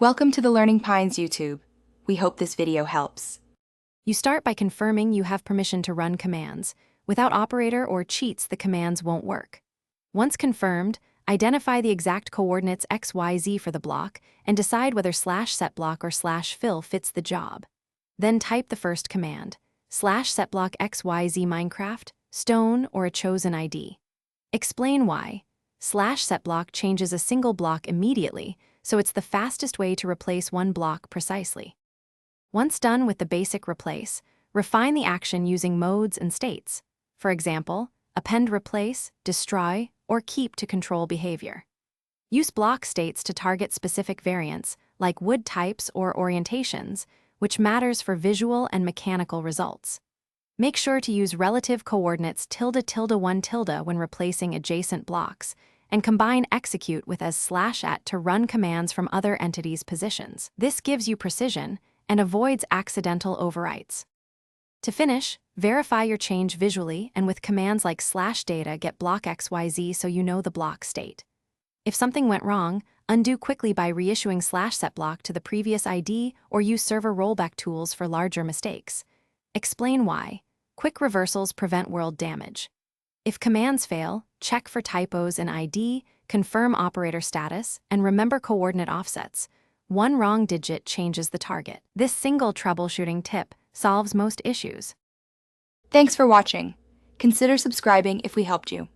Welcome to the Learning Pines YouTube. We hope this video helps. You start by confirming you have permission to run commands. Without operator or cheats, the commands won't work. Once confirmed, identify the exact coordinates XYZ for the block and decide whether /setBlock or /fill fits the job. Then type the first command, /setBlock XYZ Minecraft, stone, or a chosen ID. Explain why. /setBlock changes a single block immediately, so it's the fastest way to replace one block precisely. Once done with the basic replace, refine the action using modes and states. For example, append replace, destroy, or keep to control behavior. Use block states to target specific variants, like wood types or orientations, which matters for visual and mechanical results. Make sure to use relative coordinates ~1 when replacing adjacent blocks, and combine execute with /@ to run commands from other entities' positions. This gives you precision and avoids accidental overwrites. To finish, verify your change visually and with commands like /data get block XYZ so you know the block state. If something went wrong, undo quickly by reissuing /setBlock to the previous ID or use server rollback tools for larger mistakes. Explain why. Quick reversals prevent world damage. If commands fail, check for typos in ID, confirm operator status, and remember coordinate offsets. One wrong digit changes the target. This single troubleshooting tip solves most issues. Thanks for watching. Consider subscribing if we helped you.